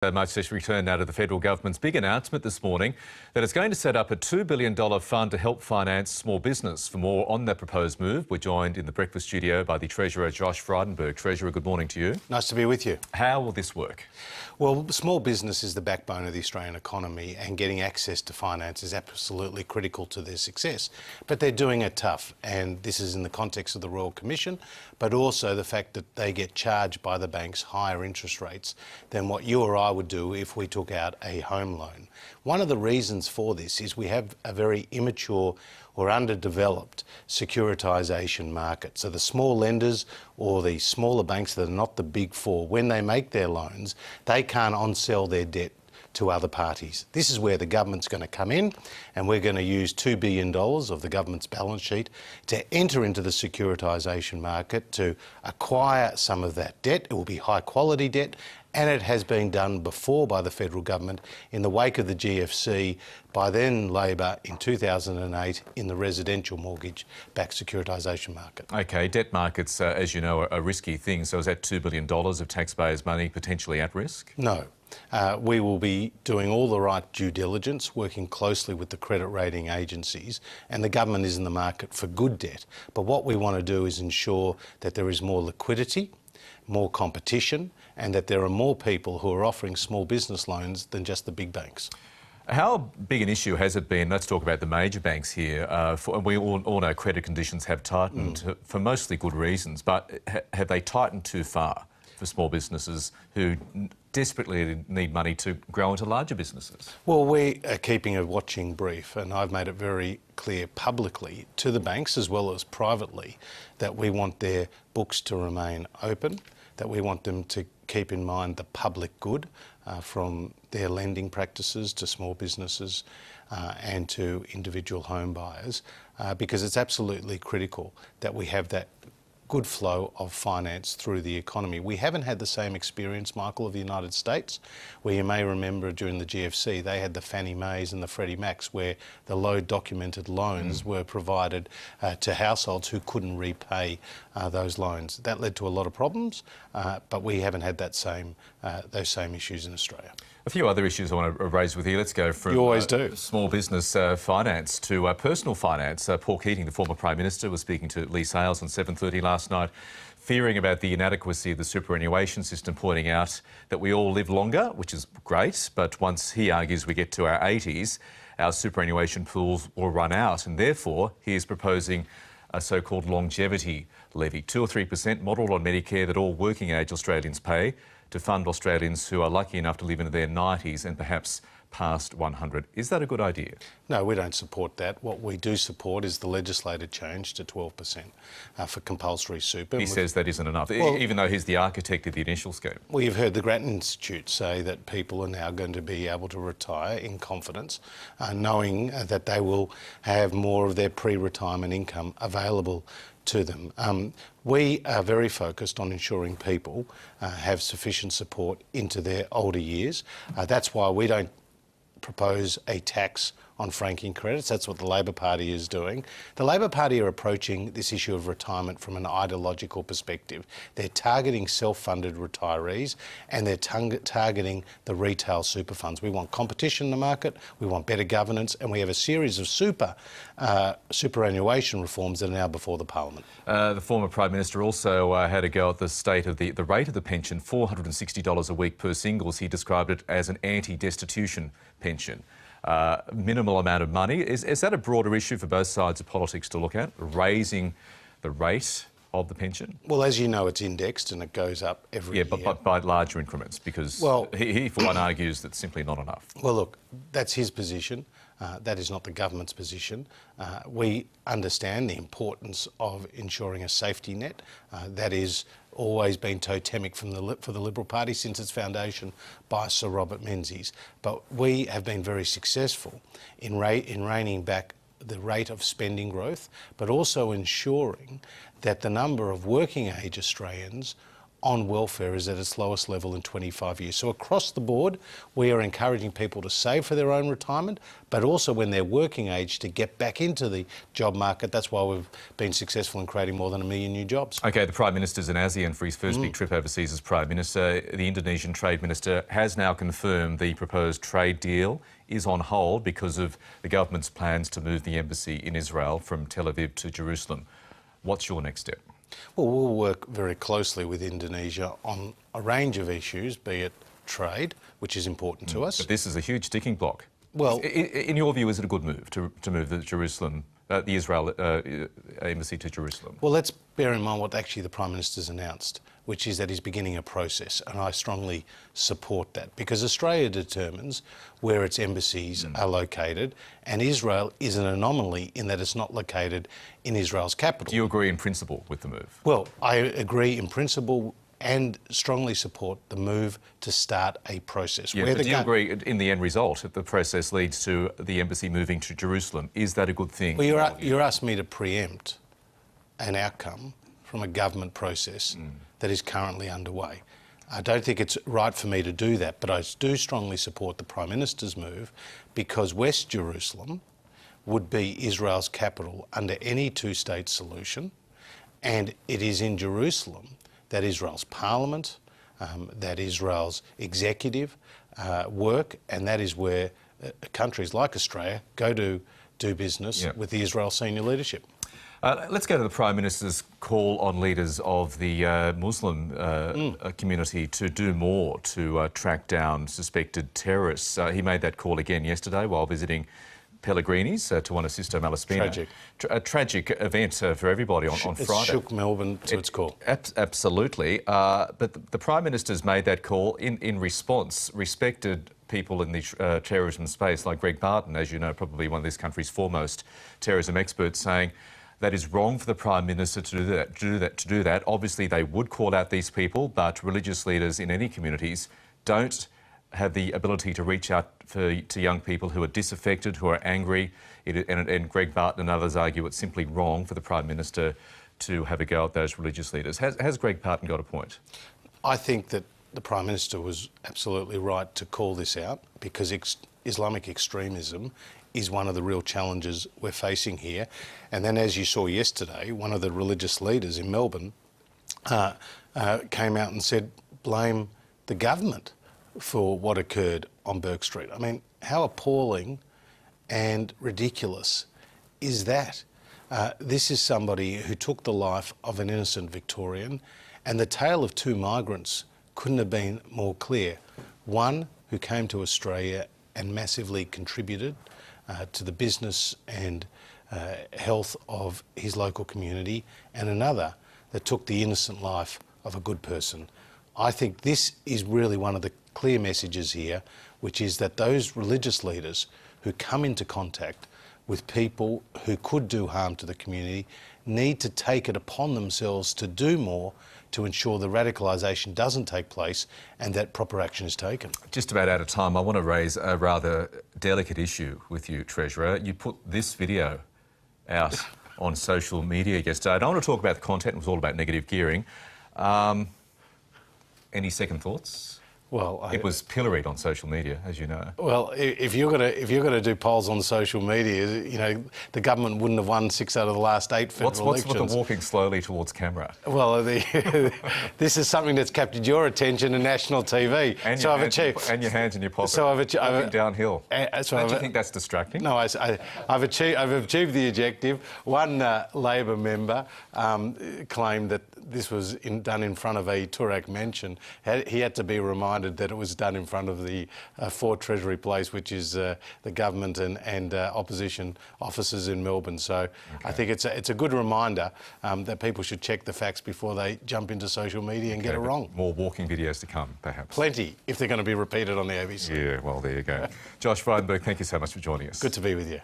Much to return now to the federal government's big announcement this morning that it's going to set up a $2 billion fund to help finance small business. For more on that proposed move, we're joined in the breakfast studio by the Treasurer, Josh Frydenberg. Treasurer, good morning to you. Nice to be with you. How will this work? Well, small business is the backbone of the Australian economy, and getting access to finance is absolutely critical to their success. But they're doing it tough, and this is in the context of the Royal Commission, but also the fact that they get charged by the banks higher interest rates than what you or I would do if we took out a home loan. One of the reasons for this is we have a very immature or underdeveloped securitisation market. So the small lenders or the smaller banks that are not the big four, when they make their loans, they can't on-sell their debt to other parties. This is where the government's going to come in, and we're going to use $2 billion of the government's balance sheet to enter into the securitisation market to acquire some of that debt. It will be high quality debt, and it has been done before by the federal government in the wake of the GFC by then Labor in 2008 in the residential mortgage-backed securitisation market. OK, debt markets, as you know, are a risky thing. So is that $2 billion of taxpayers' money potentially at risk? No. We will be doing all the right due diligence, working closely with the credit rating agencies, and the government is in the market for good debt. But what we want to do is ensure that there is more liquidity, more competition, and that there are more people who are offering small business loans than just the big banks. How big an issue has it been? Let's talk about the major banks here. We all know credit conditions have tightened for mostly good reasons, but have they tightened too far for small businesses who desperately need money to grow into larger businesses? Well, we are keeping a watching brief, and I've made it very clear publicly to the banks as well as privately that we want their books to remain open, that we want them to keep in mind the public good from their lending practices to small businesses and to individual home buyers, because it's absolutely critical that we have that good flow of finance through the economy. We haven't had the same experience, Michael, of the United States, where you may remember during the GFC they had the Fannie Maes and the Freddie Macs, where the low documented loans were provided to households who couldn't repay those loans. That led to a lot of problems, but we haven't had that those same issues in Australia. A few other issues I want to raise with you. Let's go from you always do. Small business finance to personal finance. Paul Keating, the former Prime Minister, was speaking to Lee Sales on 7:30 last night, fearing about the inadequacy of the superannuation system, pointing out that we all live longer, which is great, but once, he argues, we get to our 80s, our superannuation pools will run out, and therefore he is proposing a so-called longevity levy, 2 or 3% modelled on Medicare that all working-age Australians pay to fund Australians who are lucky enough to live into their 90s and perhaps past 100. Is that a good idea? No, we don't support that. What we do support is the legislated change to 12% for compulsory super. He says that isn't enough, even though he's the architect of the initial scheme. Well, you've heard the Grattan Institute say that people are now going to be able to retire in confidence, knowing that they will have more of their pre-retirement income available to them. We are very focused on ensuring people have sufficient support into their older years. That's why we don't propose a tax on franking credits. That's what the Labor Party is doing. The Labor Party are approaching this issue of retirement from an ideological perspective. They're targeting self-funded retirees, and they're targeting the retail super funds. We want competition in the market, we want better governance, and we have a series of superannuation reforms that are now before the Parliament. The former Prime Minister also had a go at the state of the rate of the pension, $460 a week per singles. He described it as an anti-destitution pension. Minimal amount of money. Is that a broader issue for both sides of politics to look at, raising the rate of the pension? Well, as you know, it's indexed and it goes up every year. Yeah, but by larger increments, because he for one argues that's simply not enough. Well, look, that's his position. That is not the government's position. We understand the importance of ensuring a safety net. That is always been totemic for the Liberal Party since its foundation by Sir Robert Menzies. But we have been very successful in reining back the rate of spending growth, but also ensuring that the number of working age Australians on welfare is at its lowest level in 25 years. So across the board, we are encouraging people to save for their own retirement, but also when they're working age to get back into the job market. That's why we've been successful in creating more than 1 million new jobs. OK, the Prime Minister's in ASEAN for his first big trip overseas as Prime Minister. The Indonesian Trade Minister has now confirmed the proposed trade deal is on hold because of the government's plans to move the embassy in Israel from Tel Aviv to Jerusalem. What's your next step? Well, we'll work very closely with Indonesia on a range of issues, be it trade, which is important to us. But this is a huge sticking block. Well, in your view, is it a good move to move the Israel embassy to Jerusalem? Well, let's bear in mind what actually the Prime Minister's announced, which is that he's beginning a process, and I strongly support that because Australia determines where its embassies are located, and Israel is an anomaly in that it's not located in Israel's capital. Do you agree in principle with the move? Well, I agree in principle and strongly support the move to start a process. Yeah, but do you agree in the end result, if the process leads to the embassy moving to Jerusalem, is that a good thing? Well, you're asking me to preempt an outcome from a government process that is currently underway. I don't think it's right for me to do that, but I do strongly support the Prime Minister's move because West Jerusalem would be Israel's capital under any two-state solution, and it is in Jerusalem that Israel's parliament, that Israel's executive work, and that is where countries like Australia go to do business with the Israel senior leadership. Let's go to the Prime Minister's call on leaders of the Muslim community to do more to track down suspected terrorists. He made that call again yesterday while visiting Pellegrini's to want to assist Malaspina. Tragic. A tragic event for everybody on Friday. It shook Melbourne to its core. Absolutely. But the Prime Minister's made that call in response. Respected people in the terrorism space like Greg Barton, as you know, probably one of this country's foremost terrorism experts, saying that is wrong for the Prime Minister to do that. Obviously, they would call out these people, but religious leaders in any communities don't have the ability to reach out to young people who are disaffected, who are angry. And Greg Barton and others argue it's simply wrong for the Prime Minister to have a go at those religious leaders. Has Greg Barton got a point? I think that the Prime Minister was absolutely right to call this out because Islamic extremism is one of the real challenges we're facing here. And then, as you saw yesterday, one of the religious leaders in Melbourne came out and said, blame the government for what occurred on Bourke Street. I mean, how appalling and ridiculous is that? This is somebody who took the life of an innocent Victorian, and the tale of two migrants couldn't have been more clear. One who came to Australia and massively contributed to the business and health of his local community, and another that took the innocent life of a good person. I think this is really one of the clear messages here, which is that those religious leaders who come into contact with people who could do harm to the community need to take it upon themselves to do more to ensure the radicalisation doesn't take place and that proper action is taken. Just about out of time. I want to raise a rather delicate issue with you, Treasurer. You put this video out on social media yesterday. I don't want to talk about the content. It was all about negative gearing. Any second thoughts? Well, it was pilloried on social media, as you know. Well, if you're gonna do polls on social media, you know the government wouldn't have won 6 out of the last 8 federal elections. What's with the walking slowly towards camera? Well, this is something that's captured your attention in national TV. And your hands in your pocket. So I've downhill. Don't you think that's distracting? No, I've achieved the objective. One Labor member claimed that this was done in front of a Toorak mansion. He had to be reminded that it was done in front of the Fort Treasury Place, which is the government and opposition offices in Melbourne. So I think it's a good reminder that people should check the facts before they jump into social media and get it wrong. More walking videos to come, perhaps. Plenty, if they're going to be repeated on the ABC. Yeah, well, there you go. Josh Frydenberg, thank you so much for joining us. Good to be with you.